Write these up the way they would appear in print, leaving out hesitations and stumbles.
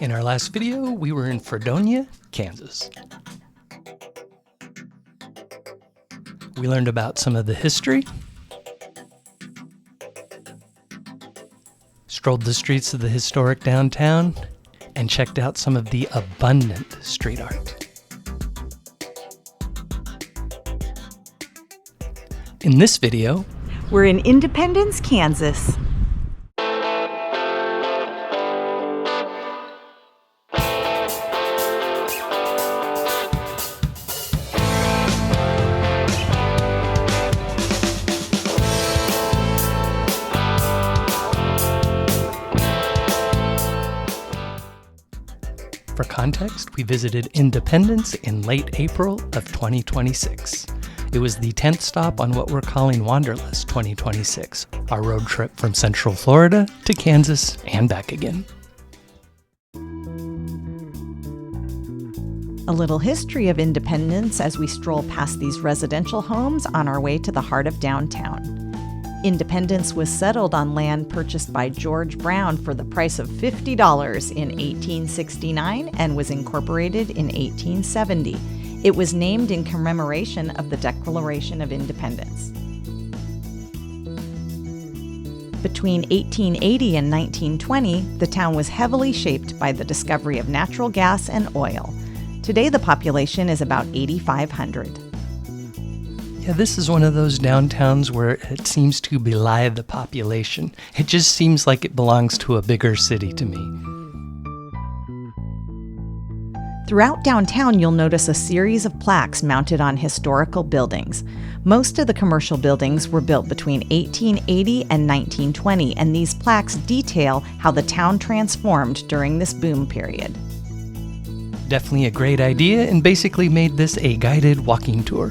In our last video, we were in Fredonia, Kansas. We learned about some of the history, strolled the streets of the historic downtown, and checked out some of the abundant street art. In this video, we're in Independence, Kansas. For context, we visited Independence in late April of 2026. It was the 10th stop on what we're calling Wanderlust 2026, our road trip from Central Florida to Kansas and back again. A little history of Independence as we stroll past these residential homes on our way to the heart of downtown. Independence was settled on land purchased by George Brown for the price of $50 in 1869 and was incorporated in 1870. It was named in commemoration of the Declaration of Independence. Between 1880 and 1920, the town was heavily shaped by the discovery of natural gas and oil. Today, the population is about 8,500. Yeah, this is one of those downtowns where it seems to belie the population. It just seems like it belongs to a bigger city to me. Throughout downtown, you'll notice a series of plaques mounted on historical buildings. Most of the commercial buildings were built between 1880 and 1920, and these plaques detail how the town transformed during this boom period. Definitely a great idea, and basically made this a guided walking tour.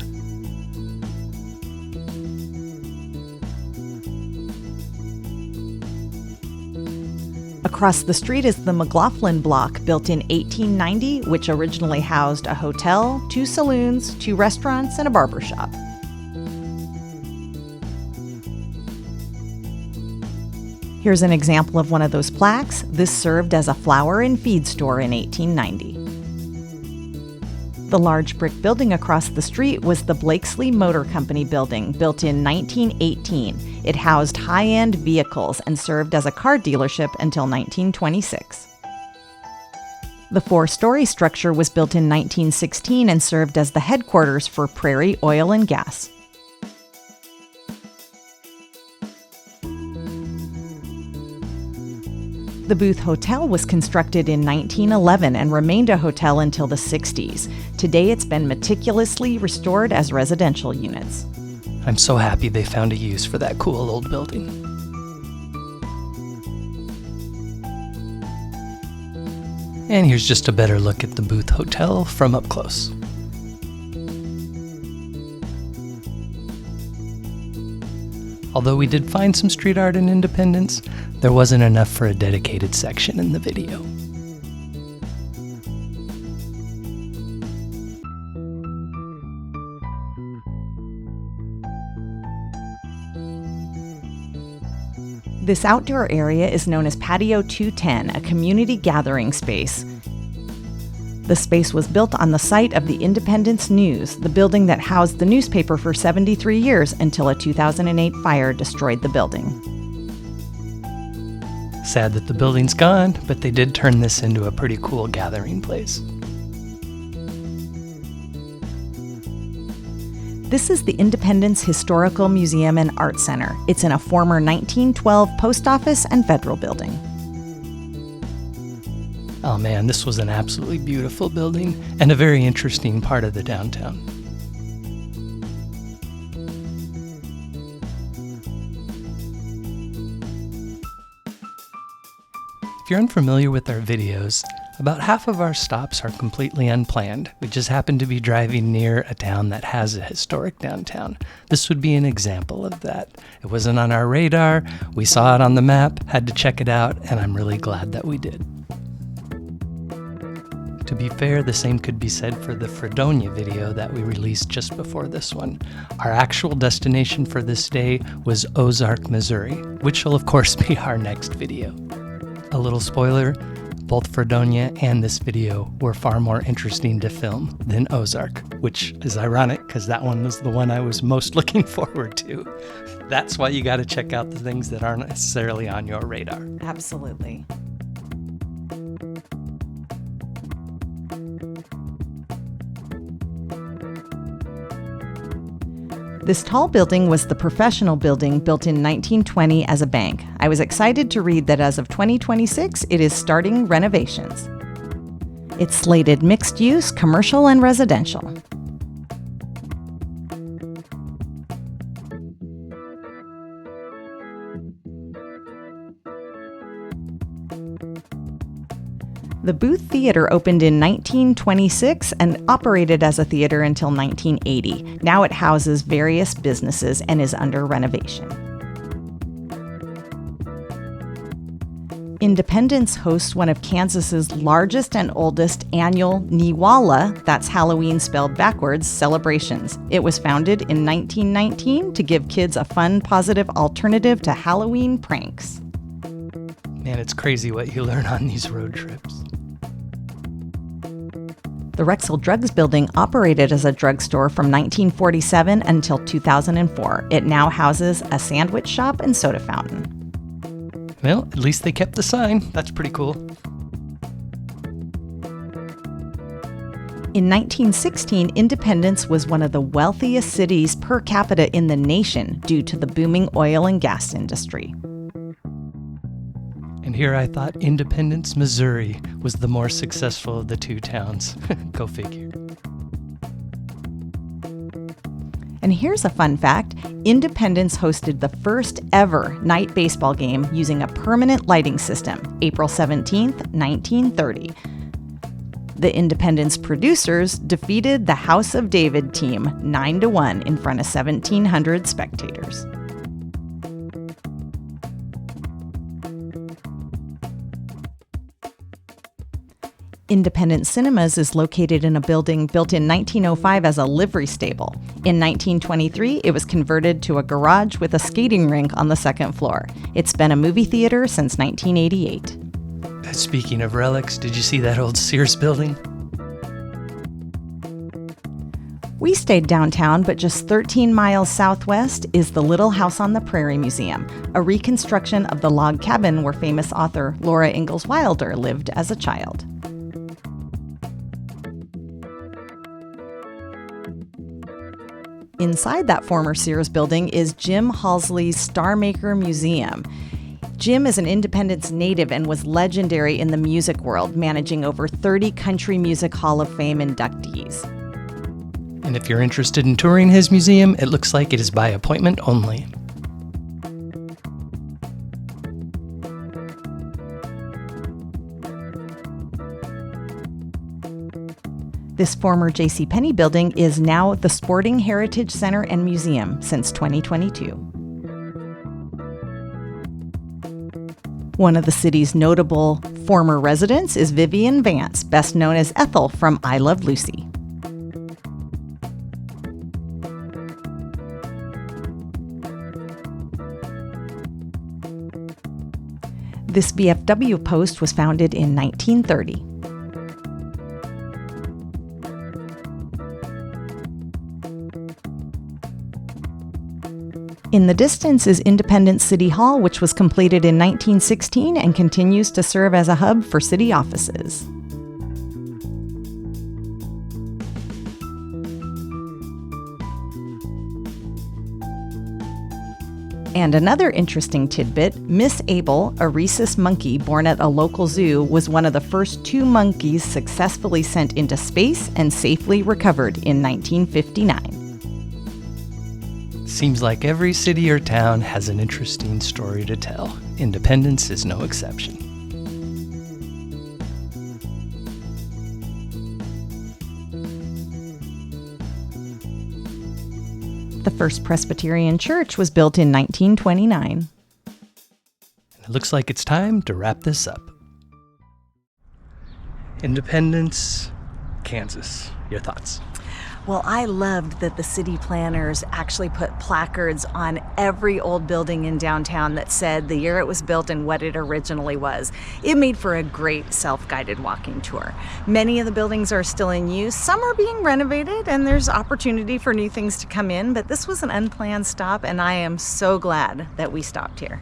Across the street is the McLaughlin Block, built in 1890, which originally housed a hotel, 2 saloons, 2 restaurants, and a barber shop. Here's an example of one of those plaques. This served as a flour and feed store in 1890. The large brick building across the street was the Blakesley Motor Company building, built in 1918. It housed high-end vehicles and served as a car dealership until 1926. The 4-story structure was built in 1916 and served as the headquarters for Prairie Oil and Gas. The Booth Hotel was constructed in 1911 and remained a hotel until the 60s. Today it's been meticulously restored as residential units. I'm so happy they found a use for that cool old building. And here's just a better look at the Booth Hotel from up close. Although we did find some street art in Independence, there wasn't enough for a dedicated section in the video. This outdoor area is known as Patio 210, a community gathering space. The space was built on the site of the Independence News, the building that housed the newspaper for 73 years until a 2008 fire destroyed the building. Sad that the building's gone, but they did turn this into a pretty cool gathering place. This is the Independence Historical Museum and Art Center. It's in a former 1912 post office and federal building. Oh man, this was an absolutely beautiful building and a very interesting part of the downtown. If you're unfamiliar with our videos, about half of our stops are completely unplanned. We just happen to be driving near a town that has a historic downtown. This would be an example of that. It wasn't on our radar, we saw it on the map, had to check it out, and I'm really glad that we did. To be fair, the same could be said for the Fredonia video that we released just before this one. Our actual destination for this day was Ozark, Missouri, which will of course be our next video. A little spoiler, both Fredonia and this video were far more interesting to film than Ozark, which is ironic because that one was the one I was most looking forward to. That's why you got to check out the things that aren't necessarily on your radar. Absolutely. This tall building was the professional building built in 1920 as a bank. I was excited to read that as of 2026, it is starting renovations. It's slated mixed use, commercial, and residential. The Booth Theater opened in 1926 and operated as a theater until 1980. Now it houses various businesses and is under renovation. Independence hosts one of Kansas's largest and oldest annual Niwala, that's Halloween spelled backwards, celebrations. It was founded in 1919 to give kids a fun, positive alternative to Halloween pranks. Man, it's crazy what you learn on these road trips. The Rexall Drugs building operated as a drugstore from 1947 until 2004. It now houses a sandwich shop and soda fountain. Well, at least they kept the sign. That's pretty cool. In 1916, Independence was one of the wealthiest cities per capita in the nation due to the booming oil and gas industry. And here I thought Independence, Missouri was the more successful of the two towns. Go figure. And here's a fun fact. Independence hosted the first ever night baseball game using a permanent lighting system, April 17th, 1930. The Independence producers defeated the House of David team 9-1 in front of 1,700 spectators. Independence Cinemas is located in a building built in 1905 as a livery stable. In 1923, it was converted to a garage with a skating rink on the second floor. It's been a movie theater since 1988. Speaking of relics, did you see that old Sears building? We stayed downtown, but just 13 miles southwest is the Little House on the Prairie Museum, a reconstruction of the log cabin where famous author Laura Ingalls Wilder lived as a child. Inside that former Sears building is Jim Halsey's Star Maker Museum. Jim is an Independence native and was legendary in the music world, managing over 30 Country Music Hall of Fame inductees. And if you're interested in touring his museum, it looks like it is by appointment only. This former JCPenney building is now the Sporting Heritage Center and Museum since 2022. One of the city's notable former residents is Vivian Vance, best known as Ethel from I Love Lucy. This VFW post was founded in 1930. In the distance is Independence City Hall, which was completed in 1916 and continues to serve as a hub for city offices. And another interesting tidbit, Miss Abel, a rhesus monkey born at a local zoo, was one of the first 2 monkeys successfully sent into space and safely recovered in 1959. Seems like every city or town has an interesting story to tell. Independence is no exception. The first Presbyterian church was built in 1929. It looks like it's time to wrap this up. Independence, Kansas. Your thoughts? Well, I loved that the city planners actually put placards on every old building in downtown that said the year it was built and what it originally was. It made for a great self-guided walking tour. Many of the buildings are still in use. Some are being renovated and there's opportunity for new things to come in, but this was an unplanned stop and I am so glad that we stopped here.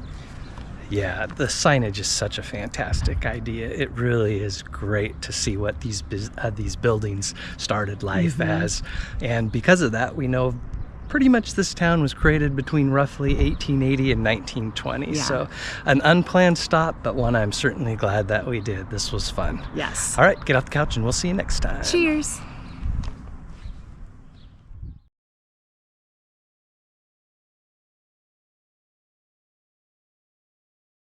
Yeah, the signage is such a fantastic idea. It really is great to see what these buildings started life as. And because of that, we know pretty much this town was created between roughly 1880 and 1920. Yeah. So an unplanned stop, but one I'm certainly glad that we did. This was fun. Yes. All right, get off the couch and we'll see you next time. Cheers.